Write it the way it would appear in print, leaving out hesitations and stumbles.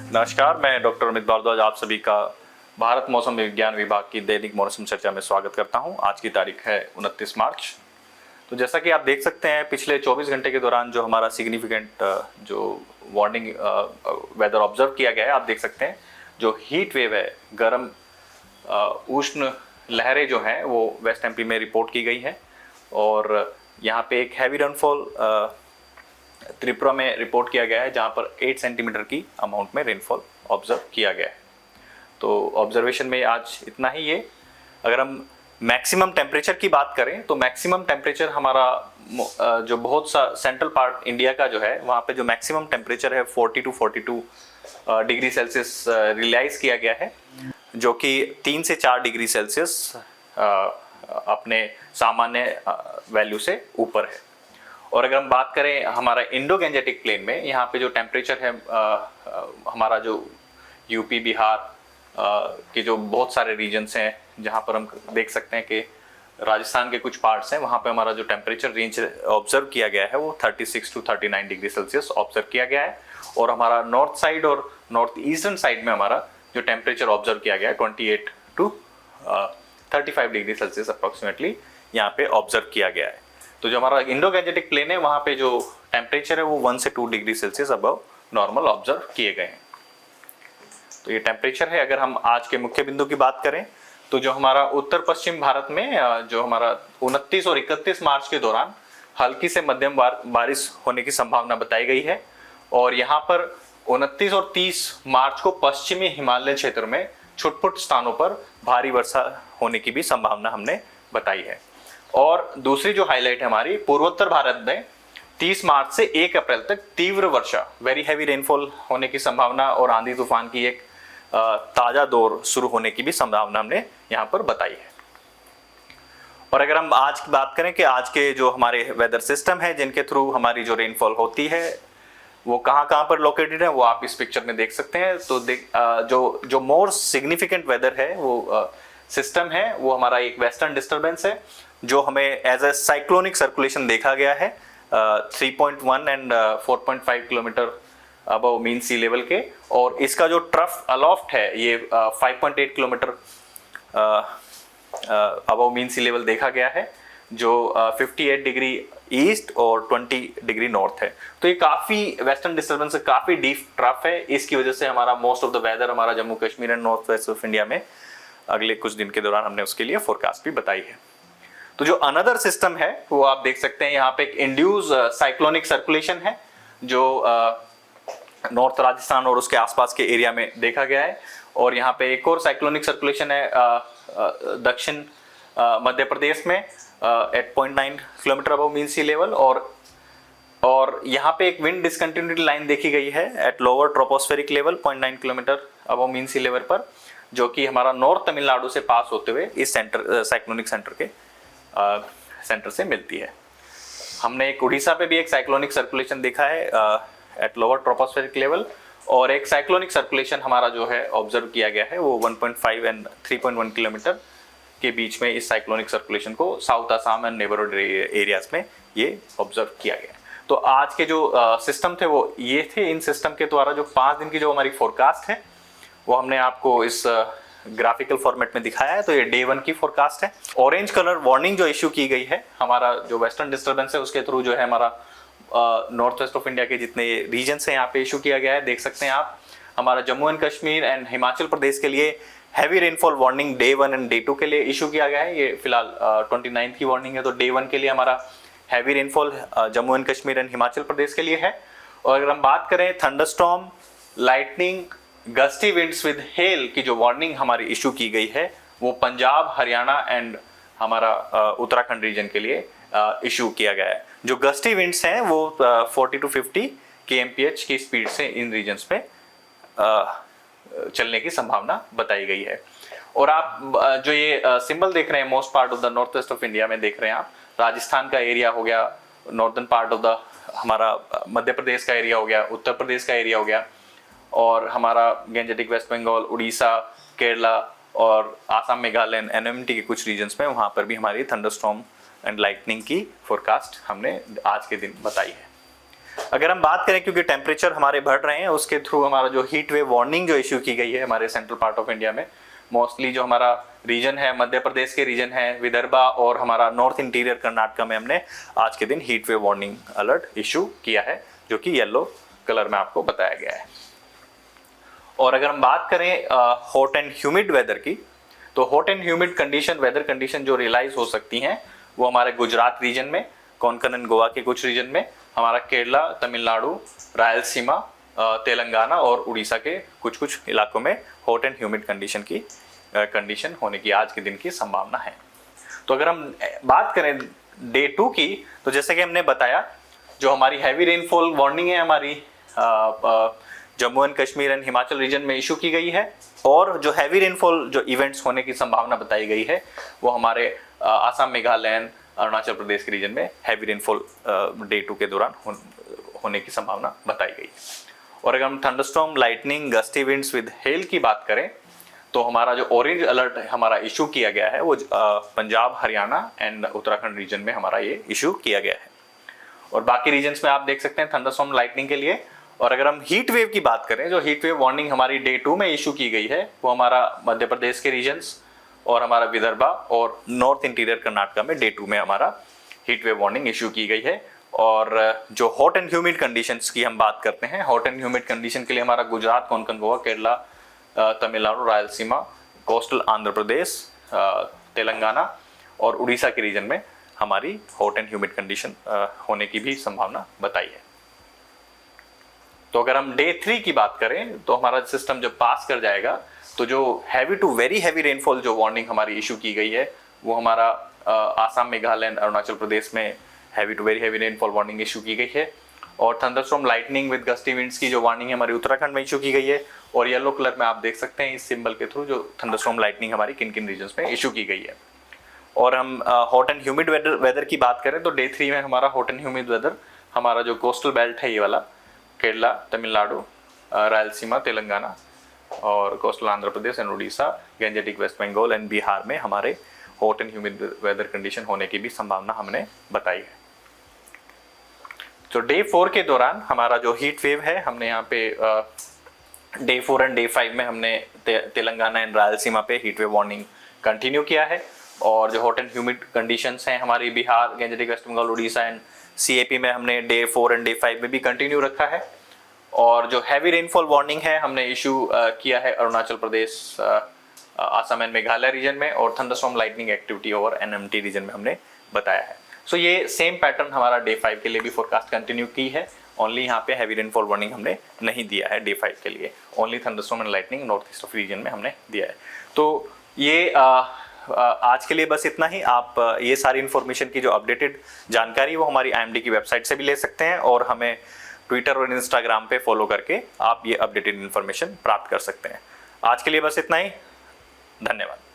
नमस्कार, मैं डॉक्टर अमित भारद्वाज आप सभी का भारत मौसम विज्ञान विभाग की दैनिक मौसम चर्चा में स्वागत करता हूं। आज की तारीख है 29 मार्च। तो जैसा कि आप देख सकते हैं, पिछले 24 घंटे के दौरान जो हमारा सिग्निफिकेंट जो वार्निंग वेदर ऑब्जर्व किया गया है, आप देख सकते हैं जो हीट वेव है, गर्म उष्ण लहरें जो हैं वो वेस्ट एमपी में रिपोर्ट की गई हैं। और यहाँ पे एक हैवी रेनफॉल त्रिपुरा में रिपोर्ट किया गया है, जहाँ पर 8 सेंटीमीटर की अमाउंट में रेनफॉल ऑब्जर्व किया गया है। तो ऑब्जर्वेशन में आज इतना ही है। अगर हम मैक्सिमम टेम्परेचर की बात करें तो मैक्सिमम टेम्परेचर हमारा जो बहुत सा सेंट्रल पार्ट इंडिया का जो है, वहाँ पे जो मैक्सिमम टेम्परेचर है 40 to 42 डिग्री सेल्सियस रियलाइज किया गया है, जो कि 3 से 4 डिग्री सेल्सियस अपने सामान्य वैल्यू से ऊपर है। और अगर हम बात करें हमारा इंडो गैंजेटिक प्लेन में, यहाँ पे जो टेम्परेचर है हमारा जो यूपी बिहार के जो बहुत सारे रीजन्स हैं, जहाँ पर हम देख सकते हैं कि राजस्थान के कुछ पार्ट्स हैं, वहाँ पे हमारा जो टेम्परेचर रेंज ऑब्जर्व किया गया है वो 36 to 39 डिग्री सेल्सियस ऑब्जर्व किया गया है। और हमारा नॉर्थ साइड और नॉर्थ ईस्टर्न साइड में हमारा जो टेम्परेचर ऑब्जर्व किया गया है 28 to 35 डिग्री सेल्सियस अप्रोक्सीमेटली यहाँ पे ऑब्जर्व किया गया है। तो जो हमारा इंडो गैंजेटिक प्लेन है, वहाँ पे जो टेम्परेचर है वो 1 से 2 degree Celsius above normal observe किए गए हैं। तो ये टेम्परेचर है। अगर हम आज के मुख्य बिंदु की बात करें तो जो हमारा उत्तर पश्चिम भारत में जो हमारा 29 और 31 मार्च के दौरान हल्की से मध्यम बारिश होने की संभावना बताई गई है। और यहाँ पर 29 और 30 मार्च को पश्चिमी हिमालय क्षेत्र में छुटपुट स्थानों पर भारी वर्षा होने की भी संभावना हमने बताई है। और दूसरी जो हाईलाइट है हमारी, पूर्वोत्तर भारत में 30 मार्च से 1 अप्रैल तक तीव्र वर्षा, वेरी हैवी रेनफॉल होने की संभावना और आंधी तूफान की एक ताजा दौर शुरू होने की भी संभावना हमने यहाँ पर बताई है। और अगर हम आज की बात करें कि आज के जो हमारे वेदर सिस्टम है जिनके थ्रू हमारी जो रेनफॉल होती है वो कहाँ पर लोकेटेड है, वो आप इस पिक्चर में देख सकते हैं। तो जो मोर सिग्निफिकेंट वेदर है वो सिस्टम है, वो हमारा एक वेस्टर्न डिस्टर्बेंस है जो हमें एज ए साइक्लोनिक सर्कुलेशन देखा गया है 3.1 and 4.5 kilometre above mean sea level के। और इसका जो ट्रफ अलॉफ्ट है ये 5.8 kilometre above mean sea level देखा गया है, जो 58 डिग्री ईस्ट और 20 डिग्री नॉर्थ है। तो ये काफ़ी वेस्टर्न डिस्टर्बेंस है, काफ़ी डीप ट्रफ है। इसकी वजह से हमारा मोस्ट ऑफ द वेदर हमारा Jammu Kashmir and north west of India में अगले कुछ दिन के दौरान हमने उसके लिए फोरकास्ट भी बताई है। तो जो अनदर सिस्टम है वो आप देख सकते हैं, यहाँ पे एक इंड्यूस साइक्लोनिक सर्कुलेशन है जो नॉर्थ राजस्थान और उसके आसपास के एरिया में देखा गया है। और यहाँ पे एक और साइक्लोनिक सर्कुलेशन है दक्षिण मध्य प्रदेश में eight 0.9 kilometre above mean sea level. और यहाँ पे एक विंड डिसकंटिन्यूटी लाइन देखी गई है at lower tropospheric level 0.9 kilometre above mean sea level पर, जो कि हमारा नॉर्थ तमिलनाडु से पास होते हुए इस सेंटर साइक्लोनिक सेंटर के सेंटर से मिलती है। हमने एक उड़ीसा पे भी एक साइक्लोनिक सर्कुलेशन देखा है एट लोअर ट्रोपोस्फेरिक लेवल। और एक साइक्लोनिक सर्कुलेशन हमारा जो है ऑब्जर्व किया गया है वो 1.5 एंड 3.1 किलोमीटर के बीच में इस साइक्लोनिक सर्कुलेशन को south Assam and neighbourhood areas में ये ऑब्जर्व किया गया। तो आज के जो सिस्टम थे वो ये थे। इन सिस्टम के द्वारा जो 5 दिन की जो हमारी फोरकास्ट है वो हमने आपको इस ग्राफिकल फॉर्मेट में दिखाया है। तो ये डे 1 की फोरकास्ट है। ऑरेंज कलर वार्निंग जो इश्यू की गई है हमारा जो वेस्टर्न डिस्टर्बेंस है उसके थ्रू जो है हमारा नॉर्थ वेस्ट ऑफ इंडिया के जितने रीजन्स हैं यहाँ पे इशू किया गया है। देख सकते हैं आप, हमारा जम्मू एंड कश्मीर एंड हिमाचल प्रदेश के लिए heavy rainfall warning day 1 and day 2 के लिए इशू किया गया है। ये फिलहाल 29 की वार्निंग है। तो डे 1 के लिए हमारा heavy rainfall Jammu and Kashmir and Himachal Pradesh के लिए है। और अगर हम बात करें thunderstorm, lightning, gusty winds with hail की जो वार्निंग हमारी इशू की गई है वो पंजाब, हरियाणा एंड हमारा उत्तराखंड रीजन के लिए इशू किया गया है। जो गस्टी विंड्स हैं वो 40 to 50 kmph की स्पीड से इन रीजन्स में चलने की संभावना बताई गई है। और आप जो ये सिंबल देख रहे हैं most part of the north west of India में देख रहे हैं आप, राजस्थान का एरिया हो गया, नॉर्दर्न पार्ट ऑफ द हमारा मध्य प्रदेश का एरिया हो गया, उत्तर प्रदेश का एरिया हो गया, और हमारा गैंजेटिक वेस्ट बंगाल, उड़ीसा, केरला और आसाम, मेघालय, एनएमटी के कुछ रीजन्स में वहाँ पर भी हमारी थंडरस्टॉर्म एंड लाइटनिंग की फोरकास्ट हमने आज के दिन बताई है। अगर हम बात करें, क्योंकि टेम्परेचर हमारे बढ़ रहे हैं, उसके थ्रू हमारा जो हीट वेव वार्निंग जो इशू की गई है हमारे सेंट्रल पार्ट ऑफ इंडिया में, मोस्टली जो हमारा रीजन है मध्य प्रदेश के रीजन है, विदर्भा और हमारा नॉर्थ इंटीरियर कर्नाटका में हमने आज के दिन heat wave warning alert issue किया है, जो कि येलो कलर में आपको बताया गया है। और अगर हम बात करें हॉट एंड ह्यूमिड वेदर की, तो hot and humid condition, weather condition जो रियलाइज हो सकती हैं वो हमारे गुजरात रीजन में, कोंकण एंड गोवा के कुछ रीजन में, हमारा केरला, तमिलनाडु, रायलसीमा, तेलंगाना और उड़ीसा के कुछ कुछ इलाकों में हॉट एंड ह्यूमिड कंडीशन होने की आज के दिन की संभावना है। तो अगर हम बात करें डे 2 की, तो जैसे कि हमने बताया, जो हमारी हैवी रेनफॉल वार्निंग है हमारी Jammu and Kashmir and Himachal region में इशू की गई है, और जो हैवी रेनफॉल जो इवेंट्स होने की संभावना बताई गई है वो हमारे आसाम, मेघालय, अरुणाचल प्रदेश के रीजन में हैवी रेनफॉल डे 2 के दौरान होने की संभावना बताई गई है। और अगर हम thunderstorm, lightning, gusty winds with hail की बात करें, तो हमारा जो ऑरेंज अलर्ट हमारा इशू किया गया है वो पंजाब, हरियाणा एंड उत्तराखंड रीजन में हमारा ये इशू किया गया है। और बाकी रीजन्स में आप देख सकते हैं थंडरस्टॉर्म, लाइटनिंग के लिए। और अगर हम हीट वेव की बात करें, जो हीट वेव वार्निंग हमारी डे 2 में इशू की गई है वो हमारा मध्य प्रदेश के रीजन्स और हमारा विदर्भा और नॉर्थ इंटीरियर कर्नाटका में डे 2 में हमारा हीट वेव वार्निंग इशू की गई है। और जो हॉट एंड ह्यूमिड कंडीशंस की हम बात करते हैं, हॉट एंड ह्यूमिड कंडीशन के लिए हमारा गुजरात, कोंकण, गोवा, केरला, तमिलनाडु, रायलसीमा, कोस्टल आंध्र प्रदेश, तेलंगाना और उड़ीसा के रीजन में हमारी हॉट एंड ह्यूमिड कंडीशन होने की भी संभावना बताई है। तो अगर हम डे 3 की बात करें, तो हमारा सिस्टम जब पास कर जाएगा तो जो heavy to very heavy rainfall जो वार्निंग हमारी इशू की गई है वो हमारा आसाम, मेघालय, अरुणाचल प्रदेश में heavy to very heavy rainfall warning issue की गई है। और thunderstorm, lightning with gusty winds की जो वार्निंग है हमारी उत्तराखंड में इशू की गई है। और येलो कलर में आप देख सकते हैं इस सिंबल के थ्रू जो थंडरस्टॉर्म, लाइटनिंग हमारी किन किन रीजन्स में इशू की गई है। और हम हॉट एंड ह्यूमिड वेदर की बात करें, तो डे 3 में हमारा हॉट एंड ह्यूमिड वेदर हमारा जो कोस्टल बेल्ट है ये वाला, केरला, तमिलनाडु, रायलसीमा, तेलंगाना और coastal Andhra Pradesh and Orissa, gangetic west Bengal and Bihar में हमारे hot and humid weather condition होने की भी संभावना हमने बताई है। तो डे 4 के दौरान हमारा जो हीट वेव है, हमने यहाँ पे डे 4 एंड डे 5 में हमने तेलंगाना एंड रायलसीमा पे हीट वेव वार्निंग कंटिन्यू किया है। और जो हॉट एंड ह्यूमिड कंडीशंस हैं हमारी Bihar, Gangetic west Bengal, Orissa and CAP में हमने डे 4 एंड डे 5 में भी कंटिन्यू रखा है। और जो हैवी रेनफॉल वार्निंग है हमने इशू किया है अरुणाचल प्रदेश, आसाम एंड मेघालय रीजन में, और thunderstorm, lightning activity over NMT region में हमने बताया है। सो ये सेम पैटर्न हमारा डे 5 के लिए भी फोरकास्ट कंटिन्यू की है। ओनली यहाँ पे हैवी रेनफॉल वार्निंग हमने नहीं दिया है डे 5 के लिए, only thunderstorm and lightning north east of region में हमने दिया है। तो ये आज के लिए बस इतना ही। आप ये सारी इन्फॉर्मेशन की जो अपडेटेड जानकारी वो हमारी IMD की वेबसाइट से भी ले सकते हैं, और हमें ट्विटर और इंस्टाग्राम पे फॉलो करके आप ये अपडेटेड इन्फॉर्मेशन प्राप्त कर सकते हैं। आज के लिए बस इतना ही, धन्यवाद।